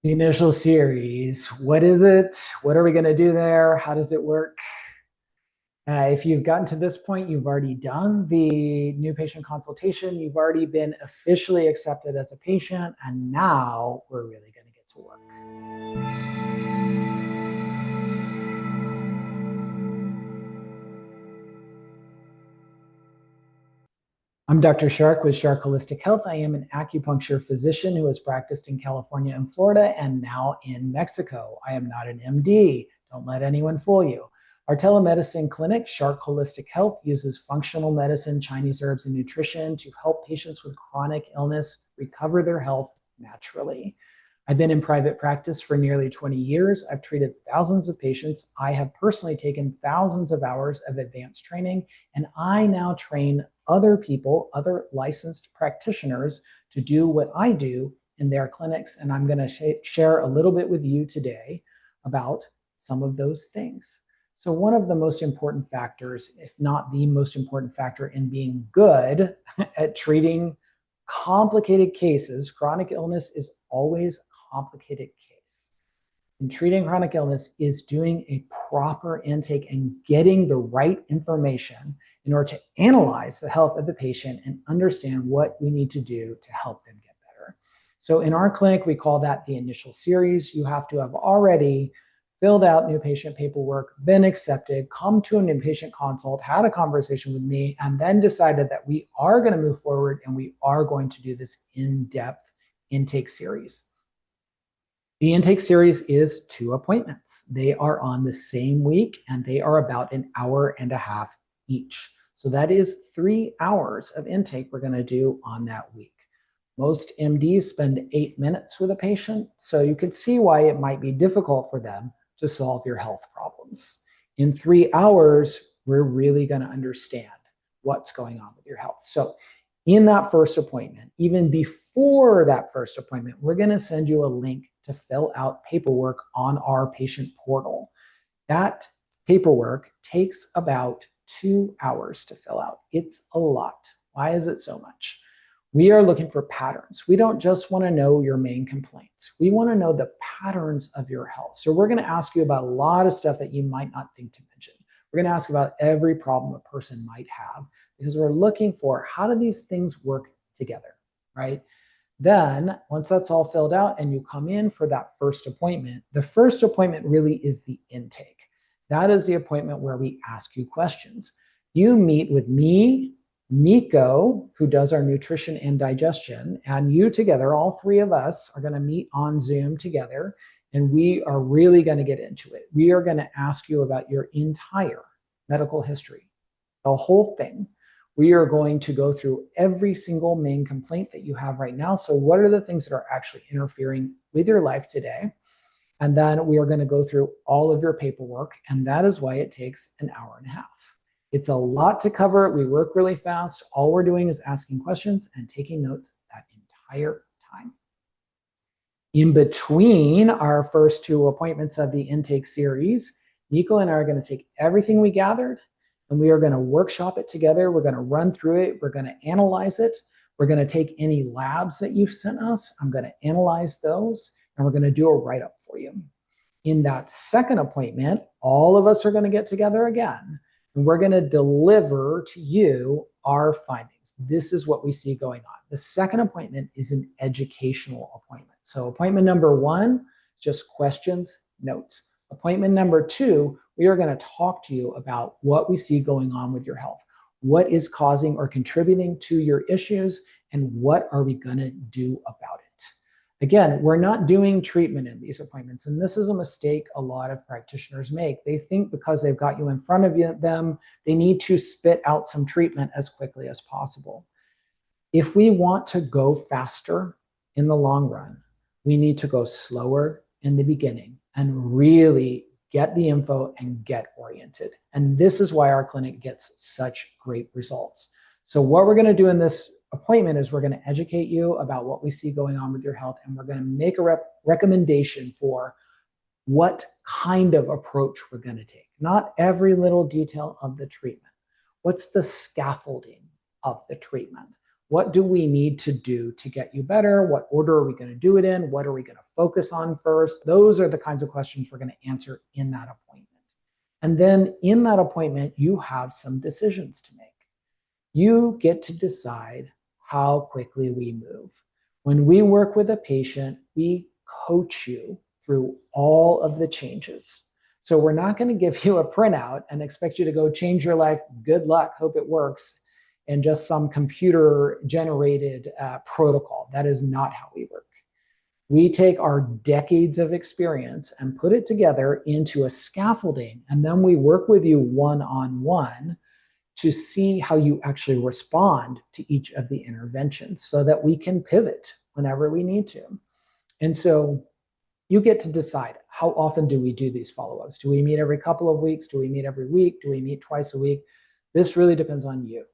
The initial series, what is it? What are we going to do there? How does it work? If you've gotten to this point, you've already done the new patient consultation. You've already been officially accepted as a patient, and now we're really going to get to work. I'm Dr. Shark with Shark Holistic Health. I am an acupuncture physician who has practiced in California and Florida and now in Mexico. I am not an MD. Don't let anyone fool you. Our telemedicine clinic, Shark Holistic Health, uses functional medicine, Chinese herbs, and nutrition to help patients with chronic illness recover their health naturally. I've been in private practice for nearly 20 years. I've treated thousands of patients. I have personally taken thousands of hours of advanced training, and I now train other people, other licensed practitioners, to do what I do in their clinics. And I'm going to share a little bit with you today about some of those things. So one of the most important factors, if not the most important factor in being good at treating complicated cases, chronic illness is always a complicated case. In treating chronic illness is doing a proper intake and getting the right information in order to analyze the health of the patient and understand what we need to do to help them get better. So in our clinic, we call that the initial series. You have to have already filled out new patient paperwork, been accepted, come to an inpatient consult, had a conversation with me, and then decided that we are going to move forward and we are going to do this in-depth intake series. The intake series is 2 appointments. They are on the same week and they are about an hour and a half each. So that is 3 hours of intake we're going to do on that week. Most MDs spend 8 minutes with a patient, so you can see why it might be difficult for them to solve your health problems. In 3 hours, we're really going to understand what's going on with your health. So in that first appointment, even before that first appointment, we're going to send you a link to fill out paperwork on our patient portal. That paperwork takes about 2 hours to fill out. It's a lot. Why is it so much? We are looking for patterns. We don't just want to know your main complaints. We want to know the patterns of your health. So we're going to ask you about a lot of stuff that you might not think to mention. We're going to ask about every problem a person might have because we're looking for how do these things work together, right? Then once that's all filled out and you come in for that first appointment, the first appointment really is the intake. That is the appointment where we ask you questions. You meet with me, Nico, who does our nutrition and digestion, and you together, all 3 of us are going to meet on Zoom together, and we are really going to get into it. We are going to ask you about your entire medical history, the whole thing. We are going to go through every single main complaint that you have right now. So what are the things that are actually interfering with your life today? And then we are going to go through all of your paperwork, and that is why it takes an hour and a half. It's a lot to cover. We work really fast. All we're doing is asking questions and taking notes that entire time. In between our first 2 appointments of the intake series, Nico and I are going to take everything we gathered and we are going to workshop it together. We're going to run through it. We're going to analyze it. We're going to take any labs that you've sent us. I'm going to analyze those and we're going to do a write-up for you. In that second appointment, all of us are going to get together again. And we're going to deliver to you our findings. This is what we see going on. The second appointment is an educational appointment. So appointment number 1, just questions, notes. Appointment number 2, we are going to talk to you about what we see going on with your health. What is causing or contributing to your issues and what are we going to do about it? Again, we're not doing treatment in these appointments, and this is a mistake a lot of practitioners make. They think because they've got you in front of them, they need to spit out some treatment as quickly as possible. If we want to go faster in the long run, we need to go slower in the beginning and really get the info and get oriented. And this is why our clinic gets such great results. So what we're going to do in this appointment is we're going to educate you about what we see going on with your health, and we're going to make a recommendation for what kind of approach we're going to take. Not every little detail of the treatment. What's the scaffolding of the treatment? What do we need to do to get you better? What order are we going to do it in? What are we going to focus on first? Those are the kinds of questions we're going to answer in that appointment. And then in that appointment, you have some decisions to make. You get to decide how quickly we move. When we work with a patient, we coach you through all of the changes. So we're not going to give you a printout and expect you to go change your life. Good luck, hope it works, and just some computer generated protocol. That is not how we work. We take our decades of experience and put it together into a scaffolding, and then we work with you one-on-one to see how you actually respond to each of the interventions so that we can pivot whenever we need to. And so you get to decide, how often do we do these follow-ups? Do we meet every couple of weeks? Do we meet every week? Do we meet twice a week? This really depends on you.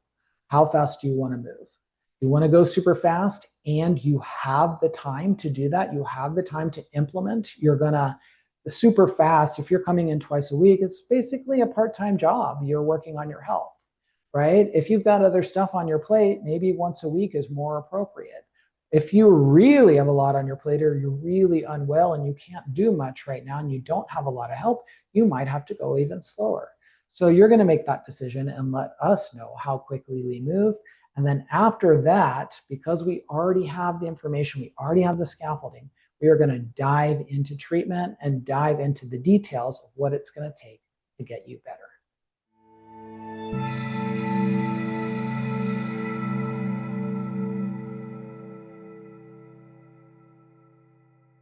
How fast do you want to move? You want to go super fast and you have the time to do that. You have the time to implement. You're going to super fast. If you're coming in twice a week, it's basically a part-time job. You're working on your health, right? If you've got other stuff on your plate, maybe once a week is more appropriate. If you really have a lot on your plate or you're really unwell and you can't do much right now and you don't have a lot of help, you might have to go even slower. So you're going to make that decision and let us know how quickly we move. And then after that, because we already have the information, we already have the scaffolding, we are going to dive into treatment and dive into the details of what it's going to take to get you better.